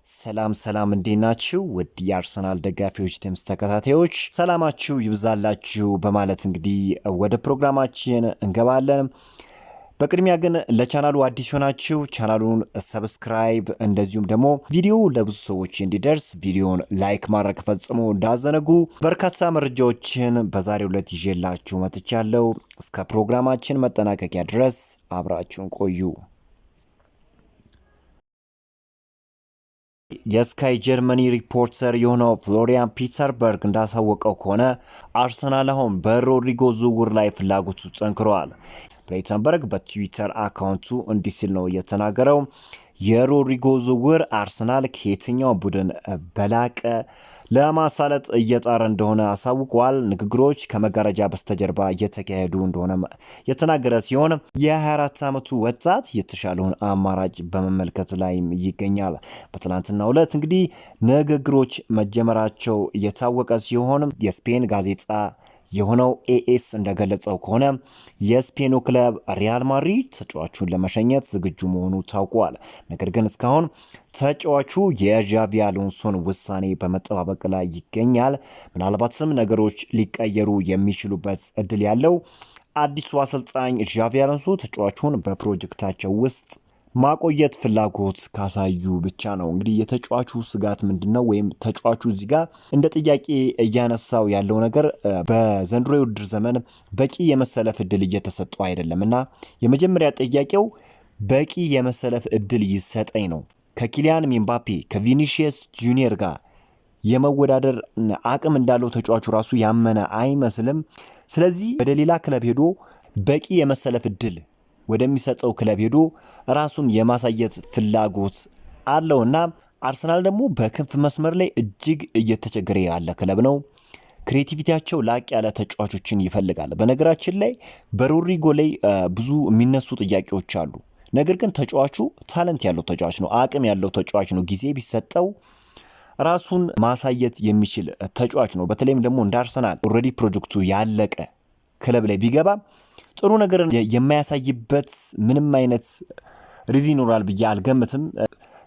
ሰላም እንዴት ናችሁ? ውድ የአርሰናል ደጋፊዎች ቲምስ ተከታታዮች ሰላማችሁ ይብዛላችሁ በማለት እንግዲህ ወደ ፕሮግራማችን እንገባለን። በቅድሚያ ግን ለቻናሉ አዲስ ሆናችሁ ቻናሉን ሰብስክራይብ እንደዚሁም ደግሞ ቪዲዮ ለብዙ ሰዎች እንዲደርስ ቪዲዮን ላይክ ማድረግ ፈጽሞ እንዳዘነጉ። በርካታ መረጃዎችን በዛሬው ዕለት ይዤላችሁ መጥቻለሁ። እስከ ፕሮግራማችን መጠናቀቂያ ድረስ አብራችሁን ቆዩ። የስካይ ጀርመኒ ሪፖርተር የሆነው ፍሎሪያን ፒተርበርግ እንዳሳወቀው ከሆነ አርሰናል አሁን በሮድሪጎ ዝውውር ላይ ፍላጎቱ ጠንክሯል። ፒተርበርግ በትዊተር አካውንቱ እንዲህ ሲል ነው የተናገረው። የሮድሪጎ ዝውውር አርሰናል ከየትኛው ቡድን በላቀ ለማሳለጥ እየጣረ እንደሆነ አሳውቋል። ንግግሮች ከመጋረጃ በስተጀርባ እየተካሄዱ እንደሆነ የተናገረ ሲሆን የ24 ዓመቱ ወጣት የተሻለውን አማራጭ በመመልከት ላይ ይገኛል። በትናንትናው ዕለት እንግዲህ ንግግሮች መጀመራቸው የታወቀ ሲሆን የስፔን ጋዜጣ የሆነው ኤኤስ እንደገለጸው ከሆነ የስፔኑ ክለብ ሪያል ማድሪድ ተጫዋቹን ለመሸኘት ዝግጁ መሆኑ ታውቋል። ነገር ግን እስካሁን ተጫዋቹ የዣቪ አሎንሶን ውሳኔ በመጠባበቅ ላይ ይገኛል። ምናልባትም ነገሮች ሊቀየሩ የሚችሉበት እድል ያለው አዲሱ አሰልጣኝ ዣቪ አሎንሶ ተጫዋቹን በፕሮጀክታቸው ውስጥ ማቆየት ፍላጎት ካሳዩ ብቻ ነው። እንግዲህ የተጫዋቹ ስጋት ምንድነው? ወይም ተጫዋቹ እዚህ ጋር እንደ ጥያቄ እያነሳው ያለው ነገር በዘንድሮ የውድድር ዘመን በቂ የመሰለፍ እድል እየተሰጠው አይደለም እና የመጀመሪያ ጥያቄው በቂ የመሰለፍ እድል ይሰጠኝ ነው። ከኪሊያን ኤምባፔ ከቪኒሺየስ ጁኒየር ጋር የመወዳደር አቅም እንዳለው ተጫዋቹ ራሱ ያመነ አይመስልም። ስለዚህ ወደ ሌላ ክለብ ሄዶ በቂ የመሰለፍ እድል ወደሚሰጠው ክለብ ሄዶ ራሱን የማሳየት ፍላጎት አለውና አርሰናል ደግሞ በክንፍ መስመር ላይ እጅግ እየተቸገረ ያለ ክለብ ነው። ክሬቲቪቲያቸው ላቅ ያለ ተጫዋቾችን ይፈልጋል። በነገራችን ላይ በሮድሪጎ ላይ ብዙ የሚነሱ ጥያቄዎች አሉ። ነገር ግን ተጫዋቹ ታለንት ያለው ተጫዋች ነው፣ አቅም ያለው ተጫዋች ነው። ጊዜ ቢሰጠው ራሱን ማሳየት የሚችል ተጫዋች ነው። በተለይም ደግሞ እንደ አርሰናል ኦልሬዲ ፕሮጀክቱ ያለቀ ክለብ ላይ ቢገባ ጥሩ ነገር የማያሳይበት ምንም አይነት ሪዝን ይኖራል ብዬ አልገምትም።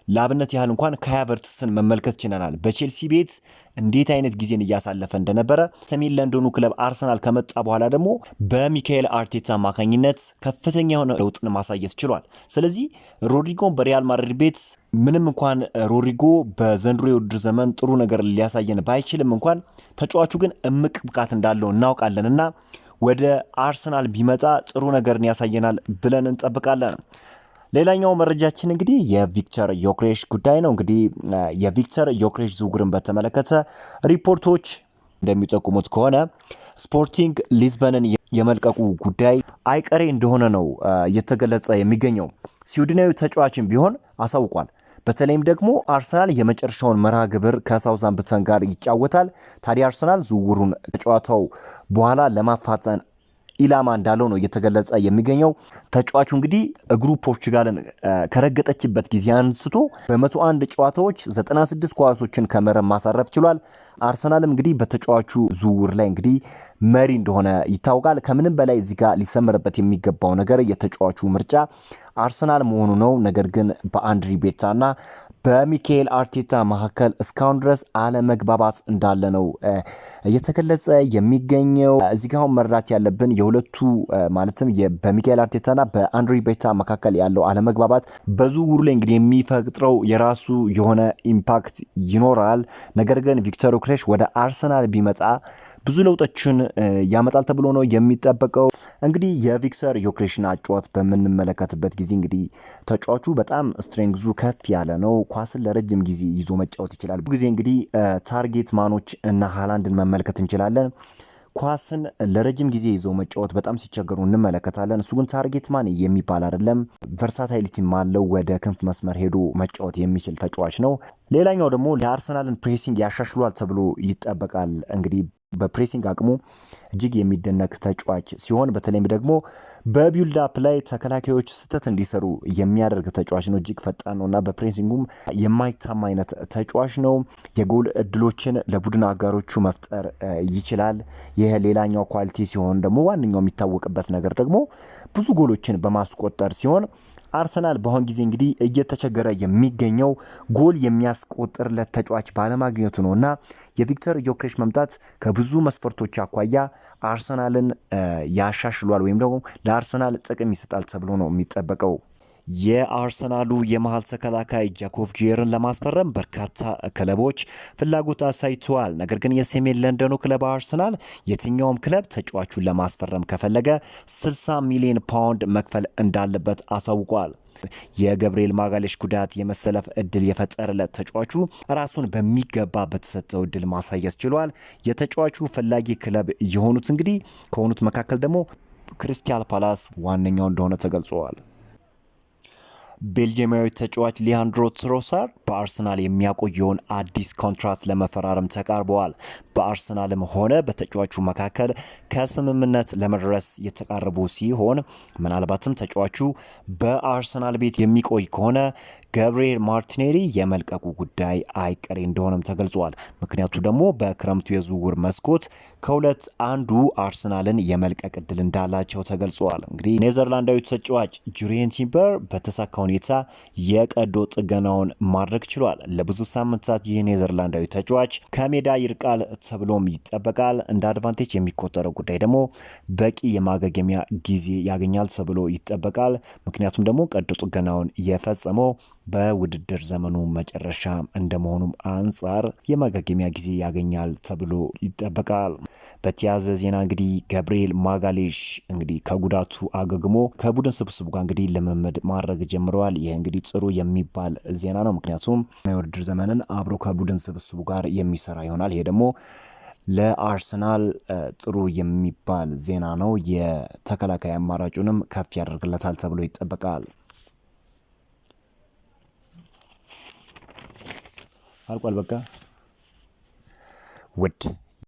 ለአብነት ያህል እንኳን ካይ ሃቨርትዝን መመልከት ችለናል። በቼልሲ ቤት እንዴት አይነት ጊዜን እያሳለፈ እንደነበረ። ሰሜን ለንደኑ ክለብ አርሰናል ከመጣ በኋላ ደግሞ በሚካኤል አርቴታ አማካኝነት ከፍተኛ የሆነ ለውጥን ማሳየት ችሏል። ስለዚህ ሮድሪጎን በሪያል ማድሪድ ቤት ምንም እንኳን ሮድሪጎ በዘንድሮ የውድድር ዘመን ጥሩ ነገር ሊያሳየን ባይችልም እንኳን ተጫዋቹ ግን እምቅ ብቃት እንዳለው እናውቃለንና ወደ አርሰናል ቢመጣ ጥሩ ነገርን ያሳየናል ብለን እንጠብቃለን። ሌላኛው መረጃችን እንግዲህ የቪክተር ዮክሬሽ ጉዳይ ነው። እንግዲህ የቪክተር ዮክሬሽ ዝውውርን በተመለከተ ሪፖርቶች እንደሚጠቁሙት ከሆነ ስፖርቲንግ ሊዝበንን የመልቀቁ ጉዳይ አይቀሬ እንደሆነ ነው እየተገለጸ የሚገኘው። ስዊድናዊ ተጫዋችን ቢሆን አሳውቋል። በተለይም ደግሞ አርሰናል የመጨረሻውን መርሃ ግብር ከሳውዛምፕተን ጋር ይጫወታል። ታዲያ አርሰናል ዝውውሩን ከጨዋታው በኋላ ለማፋጠን ኢላማ እንዳለው ነው እየተገለጸ የሚገኘው። ተጫዋቹ እንግዲህ እግሩ ፖርቹጋልን ከረገጠችበት ጊዜ አንስቶ በ101 ጨዋታዎች 96 ኳሶችን ከመረብ ማሳረፍ ችሏል። አርሰናልም እንግዲህ በተጫዋቹ ዝውውር ላይ እንግዲህ መሪ እንደሆነ ይታወቃል። ከምንም በላይ እዚህ ጋር ሊሰመርበት የሚገባው ነገር የተጫዋቹ ምርጫ አርሰናል መሆኑ ነው። ነገር ግን በአንድሪ ቤርታና በሚካኤል አርቴታ መካከል እስካሁን ድረስ አለመግባባት እንዳለ ነው እየተገለጸ የሚገኘው። እዚህ ጋር መረዳት ያለብን የሁለቱ ማለትም በሚካኤል አርቴታና በአንድሪ ቤርታ መካከል ያለው አለመግባባት በዝውውሩ ላይ እንግዲህ የሚፈጥረው የራሱ የሆነ ኢምፓክት ይኖራል። ነገር ግን ቪክተር ዮክሬሽ ወደ አርሰናል ቢመጣ ብዙ ለውጦችን ያመጣል ተብሎ ነው የሚጠበቀው። እንግዲህ የቪክተር ዮክሬሽን አጨዋወት በምንመለከትበት ጊዜ እንግዲህ ተጫዋቹ በጣም ስትሬንግዙ ከፍ ያለ ነው። ኳስን ለረጅም ጊዜ ይዞ መጫወት ይችላል። ብዙ ጊዜ እንግዲህ ታርጌት ማኖች እና ሃላንድን መመልከት እንችላለን። ኳስን ለረጅም ጊዜ ይዘው መጫወት በጣም ሲቸገሩ እንመለከታለን። እሱ ግን ታርጌት ማን የሚባል አይደለም። ቨርሳታይሊቲም አለው። ወደ ክንፍ መስመር ሄዶ መጫወት የሚችል ተጫዋች ነው። ሌላኛው ደግሞ የአርሰናልን ፕሬሲንግ ያሻሽሏል ተብሎ ይጠበቃል። እንግዲህ በፕሬሲንግ አቅሙ እጅግ የሚደነቅ ተጫዋች ሲሆን በተለይም ደግሞ በቢልድ አፕ ላይ ተከላካዮች ስህተት እንዲሰሩ የሚያደርግ ተጫዋች ነው። እጅግ ፈጣን ነውና በፕሬሲንጉም የማይታማ አይነት ተጫዋች ነው። የጎል እድሎችን ለቡድን አጋሮቹ መፍጠር ይችላል። ይህ ሌላኛው ኳሊቲ ሲሆን ደግሞ ዋነኛው የሚታወቅበት ነገር ደግሞ ብዙ ጎሎችን በማስቆጠር ሲሆን አርሰናል በአሁን ጊዜ እንግዲህ እየተቸገረ የሚገኘው ጎል የሚያስቆጥርለት ተጫዋች ባለማግኘቱ ነውና የቪክተር ዮኬሬሽ መምጣት ከብዙ መስፈርቶች አኳያ አርሰናልን ያሻሽሏል ወይም ደግሞ ለአርሰናል ጥቅም ይሰጣል ተብሎ ነው የሚጠበቀው። የአርሰናሉ የመሃል ተከላካይ ጃኮብ ጊየርን ለማስፈረም በርካታ ክለቦች ፍላጎት አሳይተዋል። ነገር ግን የሰሜን ለንደኑ ክለብ አርሰናል የትኛውም ክለብ ተጫዋቹን ለማስፈረም ከፈለገ 60 ሚሊዮን ፓውንድ መክፈል እንዳለበት አሳውቋል። የገብርኤል ማጋሌሽ ጉዳት የመሰለፍ እድል የፈጠረለት ተጫዋቹ ራሱን በሚገባ በተሰጠው እድል ማሳየት ችሏል። የተጫዋቹ ፈላጊ ክለብ የሆኑት እንግዲህ ከሆኑት መካከል ደግሞ ክሪስታል ፓላስ ዋነኛው እንደሆነ ተገልጿል። ቤልጂየማዊ ተጫዋች ሊያንድሮ ትሮሳርድ በአርሰናል የሚያቆየውን አዲስ ኮንትራት ለመፈራረም ተቃርበዋል። በአርሰናልም ሆነ በተጫዋቹ መካከል ከስምምነት ለመድረስ የተቃረቡ ሲሆን ምናልባትም ተጫዋቹ በአርሰናል ቤት የሚቆይ ከሆነ ገብርኤል ማርቲኔሊ የመልቀቁ ጉዳይ አይቀሬ እንደሆነም ተገልጿል። ምክንያቱ ደግሞ በክረምቱ የዝውውር መስኮት ከሁለት አንዱ አርሰናልን የመልቀቅ እድል እንዳላቸው ተገልጿል። እንግዲህ ኔዘርላንዳዊ ተጫዋች ጁሪየን ቲምበር በተሳካ ሁኔታ የቀዶ ጥገናውን ማድረግ ችሏል። ለብዙ ሳምንታት ይህ ኔዘርላንዳዊ ተጫዋች ከሜዳ ይርቃል ተብሎም ይጠበቃል። እንደ አድቫንቴጅ የሚቆጠረው ጉዳይ ደግሞ በቂ የማገገሚያ ጊዜ ያገኛል ተብሎ ይጠበቃል። ምክንያቱም ደግሞ ቀዶ ጥገናውን የፈጸመው በውድድር ዘመኑ መጨረሻ እንደመሆኑም አንጻር የማገገሚያ ጊዜ ያገኛል ተብሎ ይጠበቃል። በተያያዘ ዜና እንግዲህ ገብርኤል ማጋሌሽ እንግዲህ ከጉዳቱ አገግሞ ከቡድን ስብስቡ ጋር እንግዲህ ልምምድ ማድረግ ጀምረዋል። ይህ እንግዲህ ጥሩ የሚባል ዜና ነው። ምክንያቱም የውድድር ዘመንን አብሮ ከቡድን ስብስቡ ጋር የሚሰራ ይሆናል። ይሄ ደግሞ ለአርሰናል ጥሩ የሚባል ዜና ነው። የተከላካይ አማራጩንም ከፍ ያደርግለታል ተብሎ ይጠበቃል። አልቋል። በቃ ውድ